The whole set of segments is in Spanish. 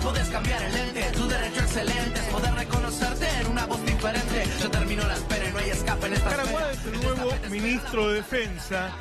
Puedes cambiar el lente, tu derecho excelente es poder reconocerte en una voz diferente. Yo termino la espera y no hay escape en esta Oscar Aguad es el nuevo ministro de Defensa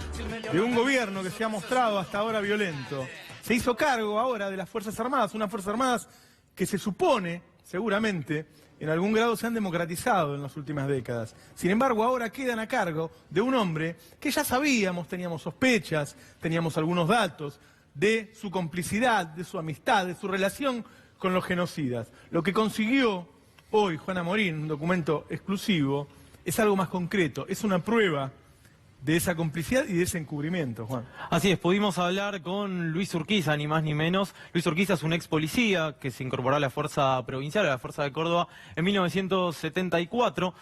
de un gobierno que se ha mostrado hasta ahora violento. Se hizo cargo ahora de las Fuerzas Armadas, unas Fuerzas Armadas que se supone, seguramente, en algún grado se han democratizado en las últimas décadas. Sin embargo, ahora quedan a cargo de un hombre que ya sabíamos, teníamos sospechas, teníamos algunos datos de su complicidad, de su amistad, de su relación con los genocidas. Lo que consiguió hoy Juana Morín, un documento exclusivo, es algo más concreto, es una prueba de esa complicidad y de ese encubrimiento, Juan. Así es, pudimos hablar con Luis Urquiza, ni más ni menos. Luis Urquiza es un ex policía que se incorporó a la Fuerza Provincial, a la Fuerza de Córdoba, en 1974.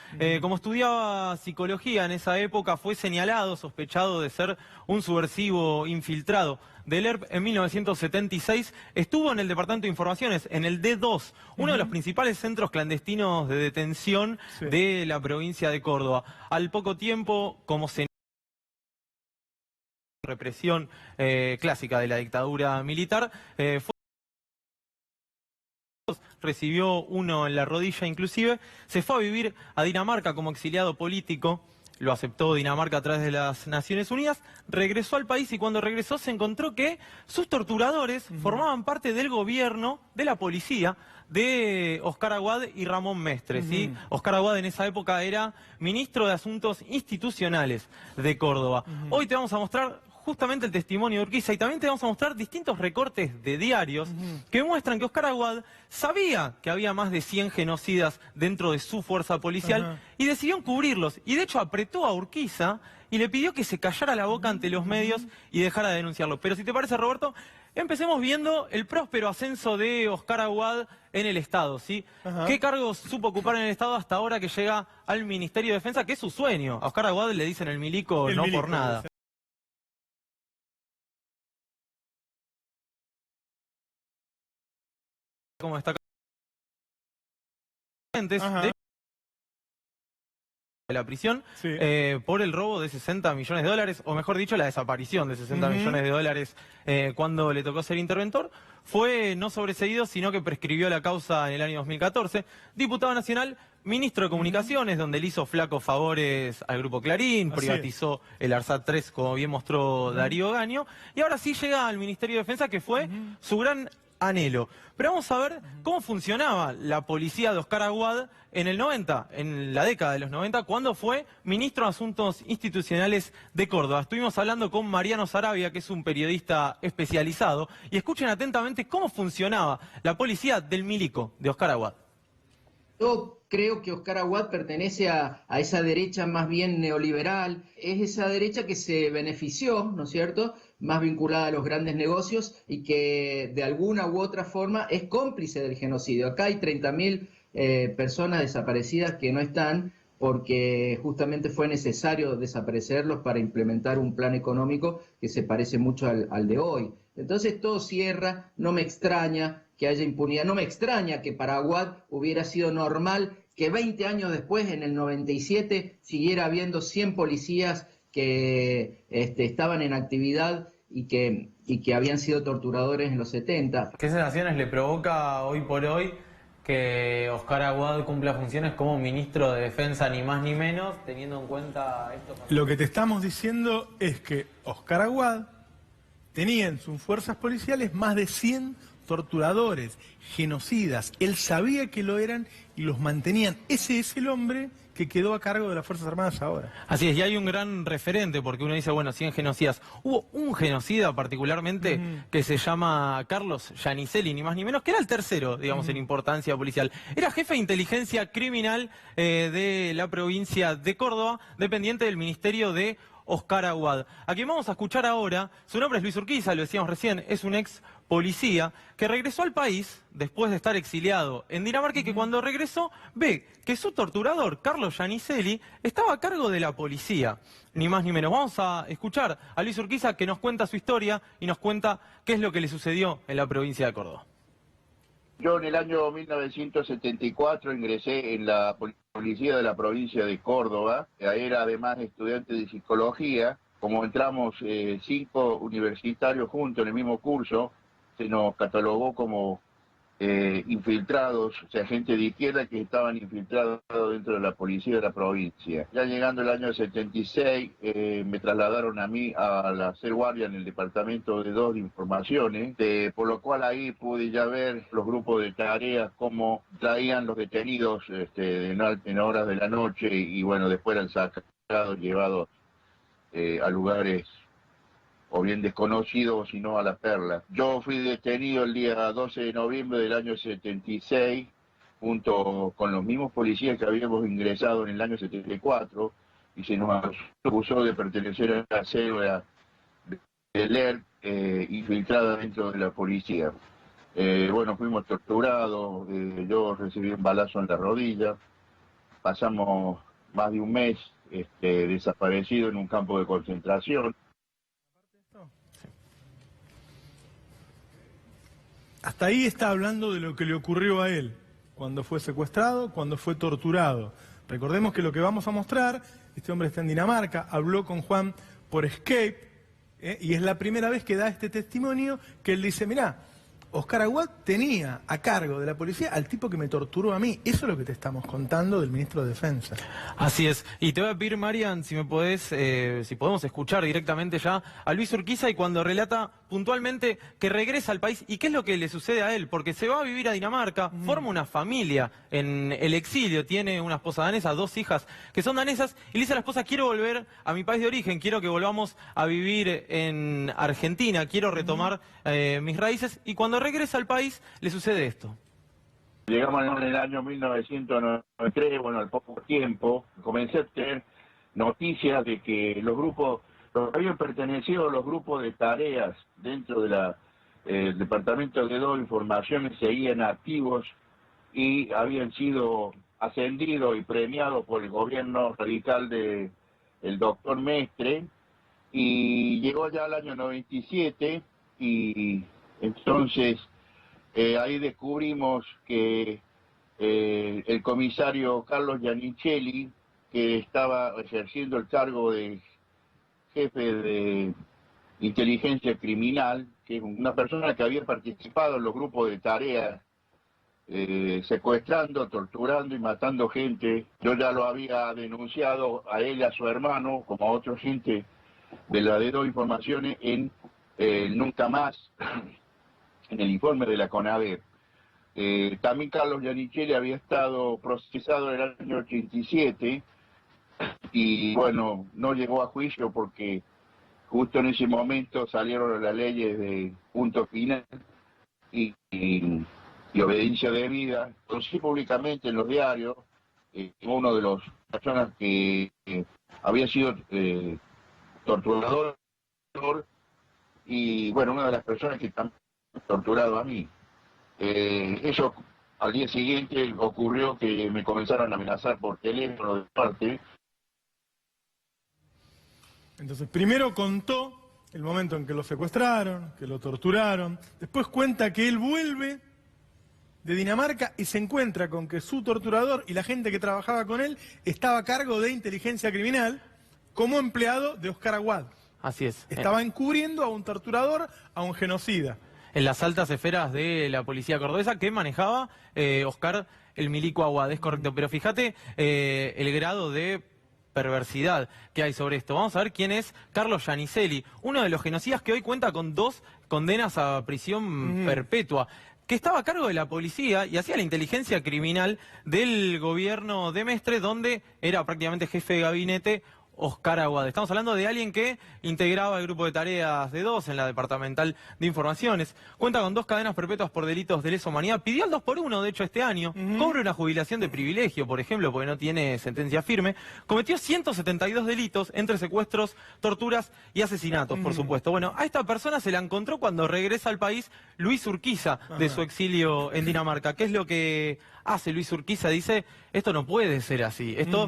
Como estudiaba psicología en esa época, fue señalado, sospechado de ser un subversivo infiltrado del ERP. En 1976 estuvo en el Departamento de Informaciones, en el D2, uno de los principales centros clandestinos de detención de la provincia de Córdoba. Al poco tiempo, como se represión clásica de la dictadura militar, recibió uno en la rodilla inclusive, se fue a vivir a Dinamarca como exiliado político, lo aceptó Dinamarca a través de las Naciones Unidas, regresó al país y cuando regresó se encontró que sus torturadores formaban parte del gobierno, de la policía, de Oscar Aguad y Ramón Mestre, ¿sí? Oscar Aguad en esa época era ministro de Asuntos Institucionales de Córdoba. Hoy te vamos a mostrar justamente el testimonio de Urquiza y también te vamos a mostrar distintos recortes de diarios que muestran que Oscar Aguad sabía que había más de 100 genocidas dentro de su fuerza policial y decidió encubrirlos. Y de hecho apretó a Urquiza y le pidió que se callara la boca ante los medios y dejara de denunciarlo. Pero si te parece, Roberto, empecemos viendo el próspero ascenso de Oscar Aguad en el Estado, ¿sí? ¿Qué cargos supo ocupar en el Estado hasta ahora que llega al Ministerio de Defensa, que es su sueño? A Oscar Aguad le dicen el milico no por nada. Como está de la prisión por el robo de 60 millones de dólares, o mejor dicho, la desaparición de 60 millones de dólares cuando le tocó ser interventor. Fue no sobreseído, sino que prescribió la causa en el año 2014. Diputado nacional, ministro de Comunicaciones, donde le hizo flacos favores al Grupo Clarín, privatizó el ARSAT 3, como bien mostró Darío Gaño, y ahora sí llega al Ministerio de Defensa, que fue su gran anhelo. Pero vamos a ver cómo funcionaba la policía de Oscar Aguad en el 90, en la década de los 90, cuando fue ministro de Asuntos Institucionales de Córdoba. Estuvimos hablando con Mariano Sarabia, que es un periodista especializado, y escuchen atentamente cómo funcionaba la policía del milico de Oscar Aguad. Yo creo que Oscar Aguad pertenece a esa derecha más bien neoliberal, es esa derecha que se benefició, ¿no es cierto?, más vinculada a los grandes negocios y que de alguna u otra forma es cómplice del genocidio. Acá hay 30.000 personas desaparecidas que no están porque justamente fue necesario desaparecerlos para implementar un plan económico que se parece mucho al de hoy. Entonces todo cierra, no me extraña que haya impunidad, no me extraña que para Aguad hubiera sido normal que 20 años después, en el 97, siguiera habiendo 100 policías que estaban en actividad y que habían sido torturadores en los 70. ¿Qué sensaciones le provoca hoy por hoy que Oscar Aguad cumpla funciones como ministro de Defensa, ni más ni menos, teniendo en cuenta esto? Lo que te estamos diciendo es que Oscar Aguad tenía en sus fuerzas policiales más de 100 torturadores, genocidas. Él sabía que lo eran y los mantenían. Ese es el hombre que quedó a cargo de las Fuerzas Armadas ahora. Así es, y hay un gran referente, porque uno dice, bueno, 100 genocidas. Hubo un genocida particularmente que se llama Carlos Giannicelli, ni más ni menos, que era el tercero, digamos, en importancia policial. Era jefe de inteligencia criminal de la provincia de Córdoba, dependiente del Ministerio de Oscar Aguad. A quien vamos a escuchar ahora, su nombre es Luis Urquiza, lo decíamos recién, es un ex policía que regresó al país después de estar exiliado en Dinamarca y que cuando regresó ve que su torturador, Carlos Giannicelli, estaba a cargo de la policía, ni más ni menos. Vamos a escuchar a Luis Urquiza, que nos cuenta su historia y nos cuenta qué es lo que le sucedió en la provincia de Córdoba. Yo en el año 1974 ingresé en la policía de la provincia de Córdoba. Era además estudiante de psicología. Como entramos 5 universitarios juntos en el mismo curso, se nos catalogó como infiltrados, o sea, gente de izquierda que estaban infiltrados dentro de la policía de la provincia. Ya llegando el año 76, me trasladaron a mí a hacer guardia en el departamento de 2 de informaciones, por lo cual ahí pude ya ver los grupos de tareas, cómo traían los detenidos en horas de la noche y bueno, después eran sacados, llevados a lugares o bien desconocidos, sino a la Perla. Yo fui detenido el día 12 de noviembre del año 76, junto con los mismos policías que habíamos ingresado en el año 74, y se nos acusó de pertenecer a la célula de LER infiltrada dentro de la policía. Bueno, fuimos torturados, yo recibí un balazo en la rodilla, pasamos más de un mes desaparecido en un campo de concentración. Hasta ahí está hablando de lo que le ocurrió a él, cuando fue secuestrado, cuando fue torturado. Recordemos que lo que vamos a mostrar, este hombre está en Dinamarca, habló con Juan por Skype, y es la primera vez que da este testimonio, que él dice, mirá, Oscar Aguad tenía a cargo de la policía al tipo que me torturó a mí. Eso es lo que te estamos contando del ministro de Defensa. Así es. Y te voy a pedir, Marian, si me podés, si podemos escuchar directamente ya a Luis Urquiza, y cuando relata puntualmente que regresa al país y qué es lo que le sucede a él, porque se va a vivir a Dinamarca, forma una familia en el exilio, tiene una esposa danesa, 2 hijas que son danesas, y le dice a la esposa, quiero volver a mi país de origen, quiero que volvamos a vivir en Argentina, quiero retomar mis raíces, y cuando regresa al país le sucede esto. Llegamos en el año 1993, bueno, al poco tiempo, comencé a tener noticias de que los grupos, los que habían pertenecido a los grupos de tareas dentro de el departamento de 2 informaciones seguían activos y habían sido ascendidos y premiados por el gobierno radical del doctor Mestre, y llegó ya el año 97 y entonces ahí descubrimos que el comisario Carlos Giannicelli, que estaba ejerciendo el cargo de jefe de inteligencia criminal, que es una persona que había participado en los grupos de tareas, secuestrando, torturando y matando gente. Yo ya lo había denunciado a él y a su hermano, como a otra gente de la de 2 informaciones, en Nunca Más, en el informe de la CONADER. También Carlos Giannicelli había estado procesado en el año 87 y bueno, no llegó a juicio porque justo en ese momento salieron las leyes de punto final y obediencia debida. Conocí públicamente en los diarios uno de las personas que había sido torturador y bueno, una de las personas que también torturado a mí. Eso al día siguiente ocurrió que me comenzaron a amenazar por teléfono de parte. Entonces, primero contó el momento en que lo secuestraron, que lo torturaron. Después cuenta que él vuelve de Dinamarca y se encuentra con que su torturador y la gente que trabajaba con él estaba a cargo de inteligencia criminal como empleado de Oscar Aguad. Así es. Estaba encubriendo a un torturador, a un genocida. En las altas esferas de la policía cordobesa que manejaba Oscar el Milico Aguad, es correcto. Pero fíjate el grado de perversidad que hay sobre esto. Vamos a ver quién es Carlos Giannicelli, uno de los genocidas que hoy cuenta con 2 condenas a prisión perpetua, que estaba a cargo de la policía y hacía la inteligencia criminal del gobierno de Mestre, donde era prácticamente jefe de gabinete Oscar Aguad. Estamos hablando de alguien que integraba el grupo de tareas de 2 en la departamental de informaciones. Cuenta con 2 cadenas perpetuas por delitos de lesa humanidad. Pidió el 2x1, de hecho, este año. Cobra una jubilación de privilegio, por ejemplo, porque no tiene sentencia firme. Cometió 172 delitos entre secuestros, torturas y asesinatos, por supuesto. Bueno, a esta persona se la encontró cuando regresa al país Luis Urquiza de su exilio en Dinamarca. ¿Qué es lo que hace Luis Urquiza? Dice, esto no puede ser así. Esto...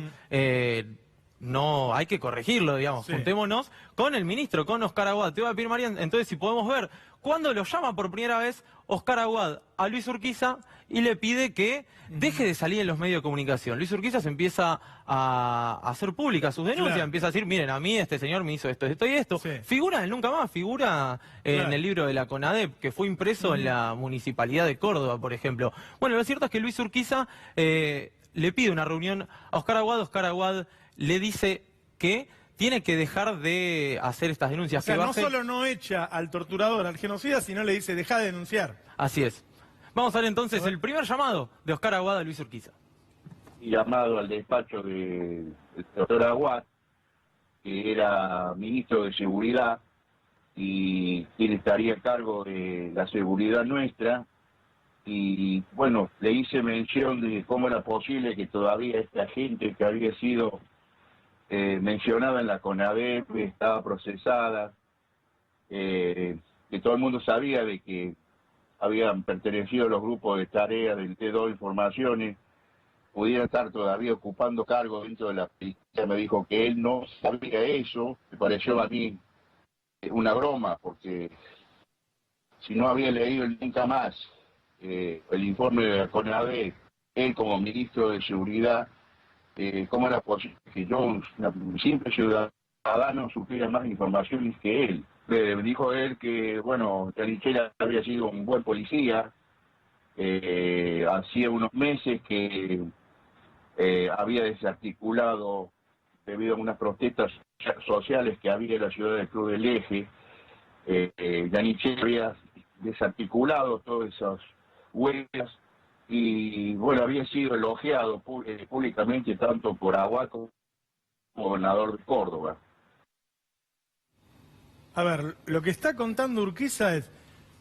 no, hay que corregirlo, digamos. Sí. Juntémonos con el ministro, con Oscar Aguad. Te voy a pedir, Marian, entonces si podemos ver cuándo lo llama por primera vez Oscar Aguad a Luis Urquiza y le pide que deje de salir en los medios de comunicación. Luis Urquiza se empieza a hacer públicas sus denuncias, Claro. empieza a decir, miren, a mí este señor me hizo esto, esto y esto. Sí. Figura en el Nunca Más, figura Claro. en el libro de la CONADEP, que fue impreso en la Municipalidad de Córdoba, por ejemplo. Bueno, lo cierto es que Luis Urquiza le pide una reunión a Oscar Aguad. Oscar Aguad le dice que tiene que dejar de hacer estas denuncias. O sea, que no baje... solo no echa al torturador, al genocida, sino le dice, deja de denunciar. Así es. Vamos a ver entonces el primer llamado de Oscar Aguad a Luis Urquiza. Y llamado al despacho del doctor Aguad, que era ministro de Seguridad y quien estaría a cargo de la seguridad nuestra. Y bueno, le hice mención de cómo era posible que todavía esta gente que había sido mencionada en la CONADEP estaba procesada, que todo el mundo sabía de que habían pertenecido a los grupos de tarea del T2 Informaciones, pudiera estar todavía ocupando cargos dentro de la policía. Me dijo que él no sabía eso. Me pareció a mí una broma, porque si no había leído Nunca Más el informe de la CONADEP, él como ministro de Seguridad, ¿cómo era posible que yo, un simple ciudadano, supiera más información que él? Dijo él que, bueno, Yanichel había sido un buen policía, hacía unos meses que había desarticulado, debido a unas protestas sociales que había en la ciudad del Club del Eje, Yanichel había desarticulado todas esas huelgas y, bueno, había sido elogiado públicamente tanto por Aguad como gobernador de Córdoba. A ver, lo que está contando Urquiza es,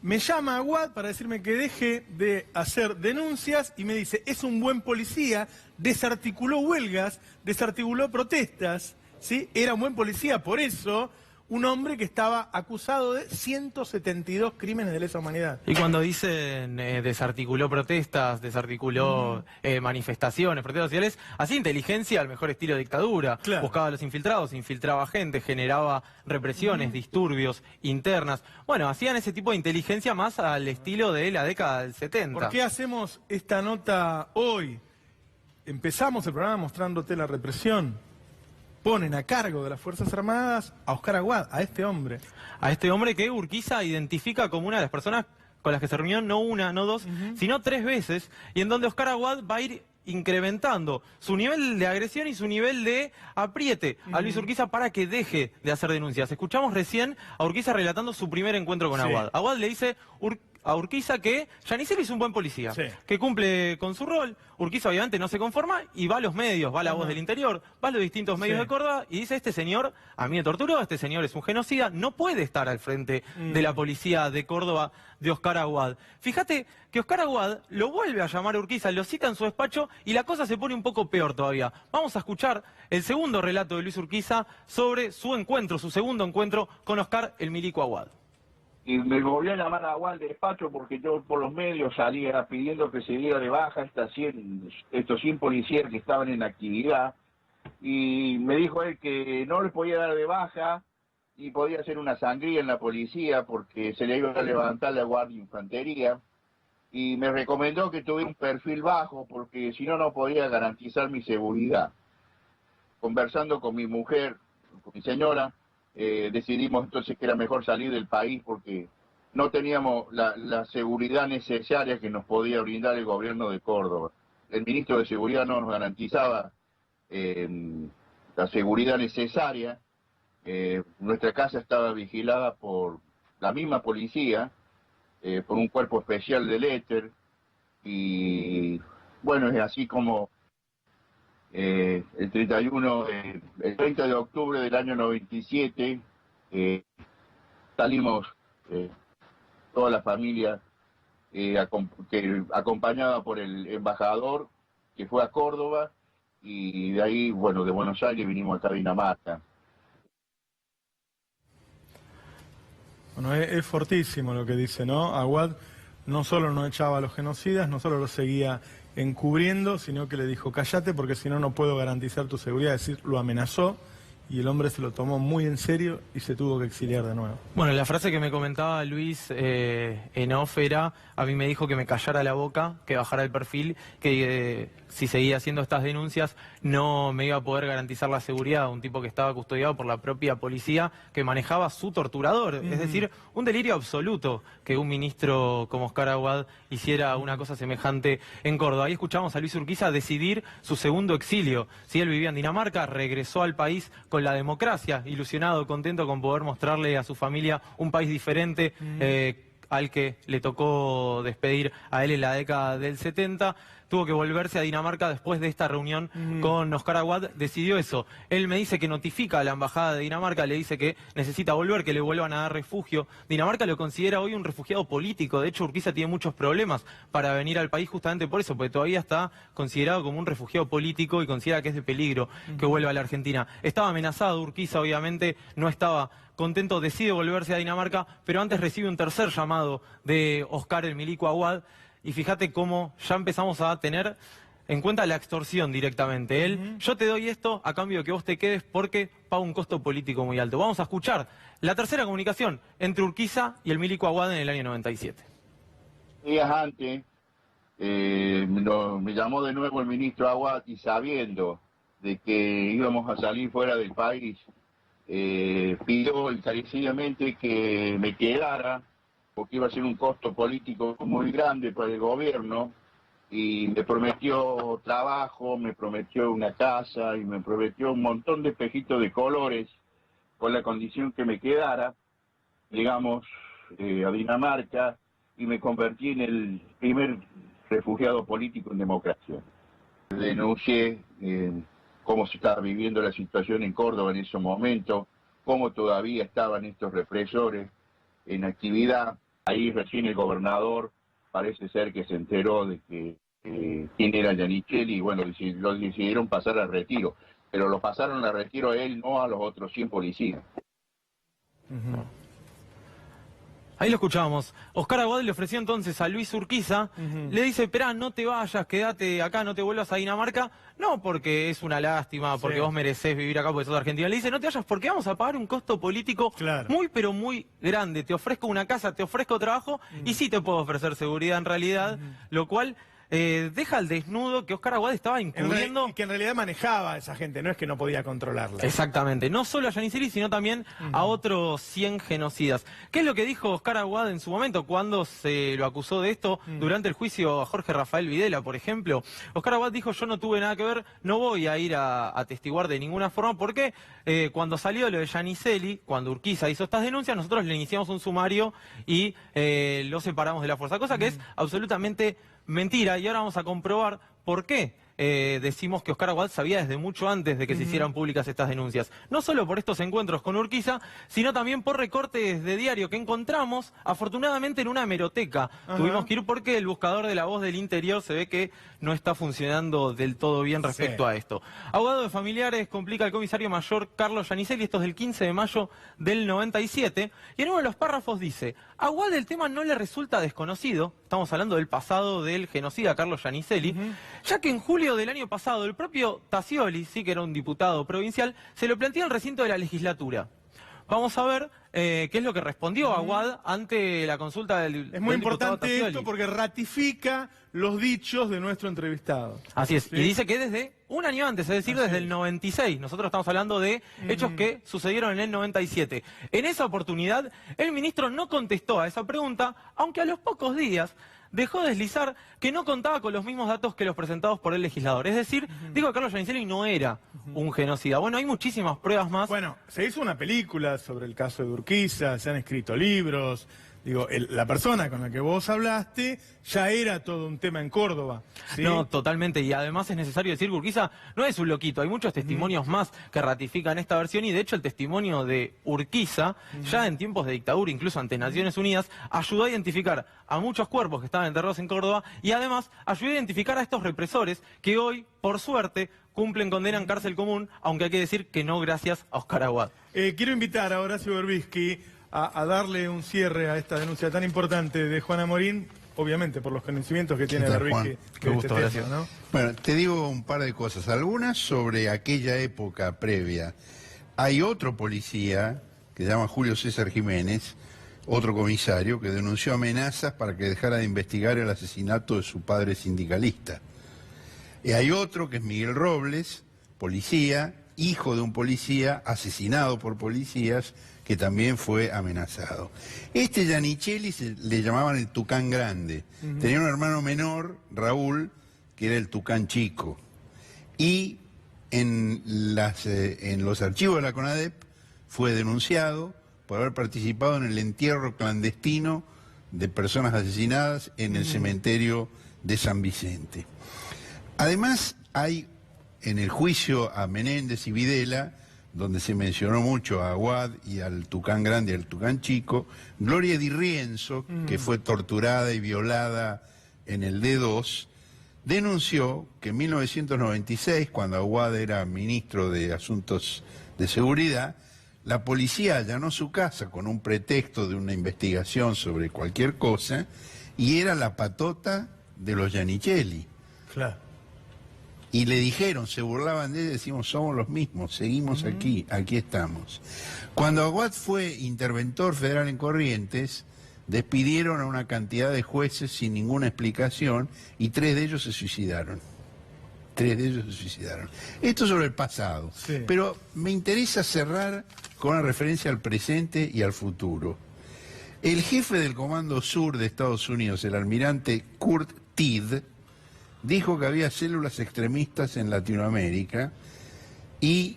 me llama Aguad para decirme que deje de hacer denuncias y me dice, es un buen policía, desarticuló huelgas, desarticuló protestas, ¿sí? Era un buen policía, por eso un hombre que estaba acusado de 172 crímenes de lesa humanidad. Y cuando dicen desarticuló protestas, desarticuló manifestaciones, protestas sociales, hacía inteligencia al mejor estilo de dictadura. Claro. Buscaba a los infiltrados, infiltraba gente, generaba represiones, disturbios, internas. Bueno, hacían ese tipo de inteligencia más al estilo de la década del 70. ¿Por qué hacemos esta nota hoy? Empezamos el programa mostrándote la represión. Ponen a cargo de las Fuerzas Armadas a Oscar Aguad, a este hombre. A este hombre que Urquiza identifica como una de las personas con las que se reunió no una, no dos, sino 3 veces, y en donde Oscar Aguad va a ir incrementando su nivel de agresión y su nivel de apriete a Luis Urquiza para que deje de hacer denuncias. Escuchamos recién a Urquiza relatando su primer encuentro con Sí. Aguad. Aguad le dice a Urquiza que Yanichel es un buen policía, Sí. que cumple con su rol. Urquiza obviamente no se conforma y va a los medios, va a La Voz del Interior, va a los distintos medios Sí. de Córdoba y dice, este señor a mí me torturó, este señor es un genocida, no puede estar al frente de la policía de Córdoba de Oscar Aguad. Fíjate que Oscar Aguad lo vuelve a llamar a Urquiza, lo cita en su despacho y la cosa se pone un poco peor todavía. Vamos a escuchar el segundo relato de Luis Urquiza sobre su encuentro, su segundo encuentro con Oscar el Milico Aguad. Y me volvió a llamar a Aguad al despacho porque yo por los medios salía pidiendo que se diera de baja estos 100 policías que estaban en actividad, y me dijo él que no les podía dar de baja y podía hacer una sangría en la policía porque se le iba a levantar la guardia de infantería, y me recomendó que tuviera un perfil bajo porque si no, no podía garantizar mi seguridad. Conversando con mi mujer, con mi señora, decidimos entonces que era mejor salir del país porque no teníamos la seguridad necesaria que nos podía brindar el gobierno de Córdoba. El ministro de Seguridad no nos garantizaba la seguridad necesaria. Nuestra casa estaba vigilada por la misma policía, por un cuerpo especial del éter, y bueno, es así como el 30 de octubre del año 97 salimos toda la familia acompañada por el embajador que fue a Córdoba, y de ahí, bueno, de Buenos Aires vinimos acá a Dinamarca. Bueno, es fortísimo lo que dice, ¿no? Aguad no solo no echaba a los genocidas, no solo los seguía encubriendo, sino que le dijo, cállate porque si no, no puedo garantizar tu seguridad. Es decir, lo amenazó y el hombre se lo tomó muy en serio y se tuvo que exiliar de nuevo. Bueno, la frase que me comentaba Luis en off era, a mí me dijo que me callara la boca, que bajara el perfil, que si seguía haciendo estas denuncias no me iba a poder garantizar la seguridad. Un tipo que estaba custodiado por la propia policía que manejaba su torturador. Es decir, un delirio absoluto que un ministro como Oscar Aguad hiciera una cosa semejante en Córdoba. Ahí escuchamos a Luis Urquiza decidir su segundo exilio. Si él vivía en Dinamarca, regresó al país con la democracia, ilusionado, contento con poder mostrarle a su familia un país diferente al que le tocó despedir a él en la década del 70. Tuvo que volverse a Dinamarca después de esta reunión con Oscar Aguad. Decidió eso. Él me dice que notifica a la embajada de Dinamarca, le dice que necesita volver, que le vuelvan a dar refugio. Dinamarca lo considera hoy un refugiado político. De hecho, Urquiza tiene muchos problemas para venir al país justamente por eso, porque todavía está considerado como un refugiado político y considera que es de peligro que vuelva a la Argentina. Estaba amenazado Urquiza, obviamente, no estaba contento, decide volverse a Dinamarca, pero antes recibe un tercer llamado de Oscar el Milico Aguad. Y fíjate cómo ya empezamos a tener en cuenta la extorsión directamente. Él, yo te doy esto a cambio de que vos te quedes porque paga un costo político muy alto. Vamos a escuchar la tercera comunicación entre Urquiza y el Milico Aguad en el año 97. Días antes me llamó de nuevo el ministro Aguad y sabiendo de que íbamos a salir fuera del país, pidió encarecidamente que me quedara, porque iba a ser un costo político muy grande para el gobierno, y me prometió trabajo, me prometió una casa y me prometió un montón de espejitos de colores con la condición que me quedara, digamos, a Dinamarca, y me convertí en el primer refugiado político en democracia. Denuncié cómo se estaba viviendo la situación en Córdoba en ese momento, cómo todavía estaban estos represores en actividad. Ahí recién el gobernador parece ser que se enteró de que quién era Giannicelli y bueno, lo decidieron pasar al retiro, pero lo pasaron al retiro a él, no a los otros 100 policías. Ahí lo escuchábamos. Oscar Aguad le ofreció entonces a Luis Urquiza, le dice, esperá, no te vayas, quédate acá, no te vuelvas a Dinamarca, no porque es una lástima, porque vos merecés vivir acá porque sos argentino. Le dice, no te vayas porque vamos a pagar un costo político muy pero muy grande. Te ofrezco una casa, te ofrezco trabajo y sí te puedo ofrecer seguridad en realidad, lo cual deja al desnudo que Oscar Aguad estaba incluyendo... Y que en realidad manejaba a esa gente, no es que no podía controlarla. Exactamente, no solo a Giannicelli, sino también a otros 100 genocidas. ¿Qué es lo que dijo Oscar Aguad en su momento cuando se lo acusó de esto durante el juicio a Jorge Rafael Videla, por ejemplo? Oscar Aguad dijo, yo no tuve nada que ver, no voy a ir a atestiguar de ninguna forma, porque cuando salió lo de Giannicelli, cuando Urquiza hizo estas denuncias, nosotros le iniciamos un sumario y lo separamos de la fuerza, cosa que es absolutamente mentira, y ahora vamos a comprobar por qué decimos que Oscar Aguad sabía desde mucho antes de que se hicieran públicas estas denuncias. No solo por estos encuentros con Urquiza, sino también por recortes de diario que encontramos, afortunadamente, en una hemeroteca. Tuvimos que ir porque el buscador de La Voz del Interior se ve que no está funcionando del todo bien respecto a esto. Abogado de familiares complica el comisario mayor Carlos Giannicelli, esto es del 15 de mayo del 97, y en uno de los párrafos dice, Aguad el tema no le resulta desconocido, estamos hablando del pasado del genocida Carlos Giannicelli, ya que en julio del año pasado el propio Tacioli, sí que era un diputado provincial, se lo planteó en el recinto de la legislatura. Vamos a ver qué es lo que respondió Aguad ante la consulta del Es muy diputado importante Tacioli. esto porque ratifica los dichos de nuestro entrevistado. Así es, ¿Sí? y dice que desde un año antes, es decir, desde el 96. Nosotros estamos hablando de hechos que sucedieron en el 97. En esa oportunidad, el ministro no contestó a esa pregunta, aunque a los pocos días dejó deslizar que no contaba con los mismos datos que los presentados por el legislador. Es decir, dijo que Carlos Giannicelli no era un genocida. Bueno, hay muchísimas pruebas más. Bueno, se hizo una película sobre el caso de Urquiza, se han escrito libros. Digo, la persona con la que vos hablaste ya era todo un tema en Córdoba, ¿sí? No, totalmente. Y además es necesario decir que Urquiza no es un loquito. Hay muchos testimonios más que ratifican esta versión y de hecho el testimonio de Urquiza, ya en tiempos de dictadura, incluso ante Naciones Unidas, ayudó a identificar a muchos cuerpos que estaban enterrados en Córdoba y además ayudó a identificar a estos represores que hoy, por suerte, cumplen condena en cárcel común, aunque hay que decir que no gracias a Oscar Aguad. Quiero invitar a Horacio Berbisky a darle un cierre a esta denuncia tan importante de Juana Morín, obviamente por los conocimientos que tiene Berbisky. Qué gusto, gracias. ¿No? Bueno, te digo un par de cosas. Algunas sobre aquella época previa. hay otro policía, que se llama Julio César Jiménez, otro comisario, que denunció amenazas para que dejara de investigar el asesinato de su padre sindicalista. Y hay otro, que es Miguel Robles, policía, hijo de un policía, asesinado por policías, que también fue amenazado. Este Giannicelli le llamaban el Tucán Grande. Tenía un hermano menor, Raúl, que era el Tucán Chico. Y en los archivos de la CONADEP fue denunciado por haber participado en el entierro clandestino de personas asesinadas en el cementerio de San Vicente. Además, hay en el juicio a Menéndez y Videla, donde se mencionó mucho a Aguad y al Tucán Grande y al Tucán Chico, Gloria Di Rienzo, que fue torturada y violada en el D2, denunció que en 1996, cuando Aguad era ministro de Asuntos de Seguridad, la policía allanó su casa con un pretexto de una investigación sobre cualquier cosa, y era la patota de los Giannicelli. Claro. Y le dijeron, se burlaban de él, decimos, somos los mismos, seguimos aquí estamos. Cuando Aguad fue interventor federal en Corrientes, despidieron a una cantidad de jueces sin ninguna explicación, y 3 de ellos se suicidaron. 3 de ellos se suicidaron. Esto sobre el pasado. Sí. Pero me interesa cerrar con una referencia al presente y al futuro. El jefe del Comando Sur de Estados Unidos, el almirante Kurt Tidd, dijo que había células extremistas en Latinoamérica, y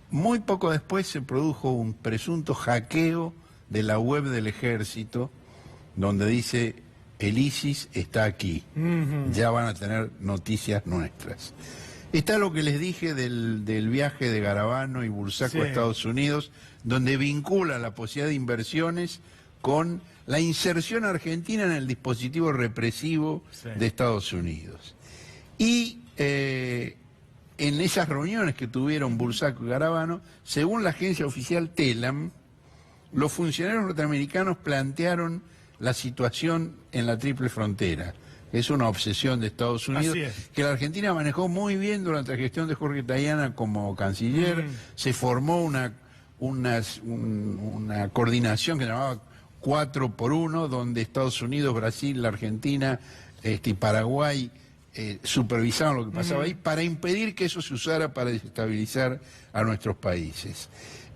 muy poco después se produjo un presunto hackeo de la web del ejército, donde dice, el ISIS está aquí, ya van a tener noticias nuestras. Está lo que les dije del viaje de Garabano y Bursaco a Estados Unidos, donde vincula la posibilidad de inversiones con la inserción argentina en el dispositivo represivo de Estados Unidos. Y en esas reuniones que tuvieron Bursaco y Garabano, según la agencia oficial TELAM, los funcionarios norteamericanos plantearon la situación en la triple frontera. Es una obsesión de Estados Unidos, que la Argentina manejó muy bien durante la gestión de Jorge Tayana como canciller. Se formó una coordinación que se llamaba 4x1, donde Estados Unidos, Brasil, la Argentina y Paraguay supervisaban lo que pasaba ahí, para impedir que eso se usara para desestabilizar a nuestros países.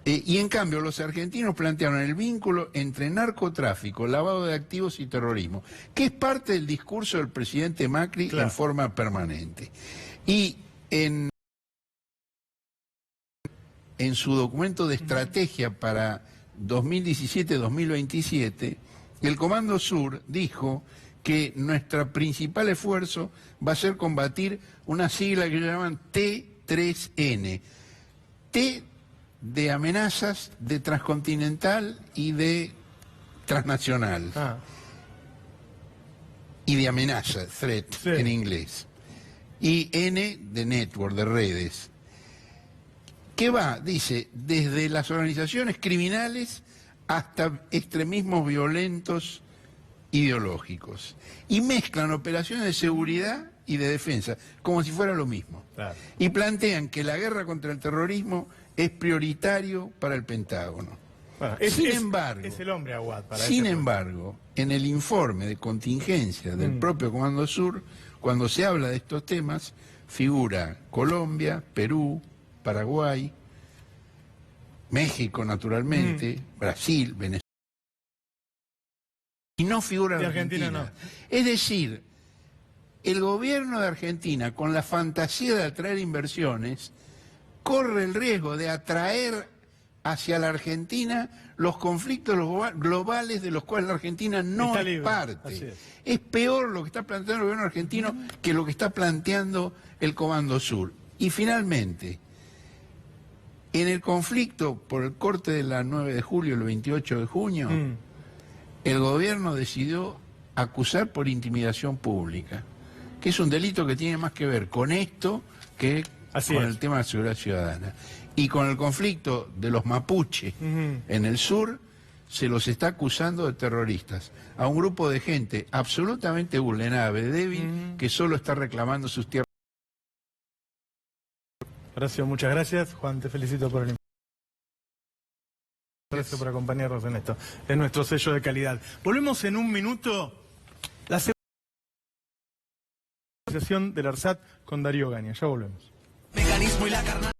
Y en cambio los argentinos plantearon el vínculo entre narcotráfico, lavado de activos y terrorismo, que es parte del discurso del presidente Macri en forma permanente. Y en su documento de estrategia para 2017-2027, el Comando Sur dijo que nuestro principal esfuerzo va a ser combatir una sigla que llaman T3N. T de amenazas, de transcontinental y de transnacional. Y de amenaza, threat en inglés. Y N de network, de redes. ¿Qué va? Dice, desde las organizaciones criminales hasta extremismos violentos ideológicos. Y mezclan operaciones de seguridad y de defensa, como si fuera lo mismo. Y plantean que la guerra contra el terrorismo es prioritario para el Pentágono. Bueno, sin embargo, es el hombre Aguad para sin embargo, en el informe de contingencia del propio Comando Sur, cuando se habla de estos temas, figura Colombia, Perú, Paraguay, México naturalmente, Brasil, Venezuela, y no figura la Argentina. No. Es decir, el gobierno de Argentina, con la fantasía de atraer inversiones, corre el riesgo de atraer hacia la Argentina los conflictos globales de los cuales la Argentina no es parte. Es peor lo que está planteando el gobierno argentino que lo que está planteando el Comando Sur. Y finalmente, en el conflicto por el corte de la 9 de julio, el 28 de junio, el gobierno decidió acusar por intimidación pública, que es un delito que tiene más que ver con esto que con el tema de la seguridad ciudadana. Y con el conflicto de los mapuches en el sur, se los está acusando de terroristas. A un grupo de gente absolutamente vulnerable, débil, que solo está reclamando sus tierras. Horacio, muchas gracias. Juan, te felicito por el Gracias por acompañarnos en esto. Es nuestro sello de calidad. Volvemos en un minuto. La asociación del ARSAT con Darío Gaña. Ya volvemos. Mecanismo y la carnal.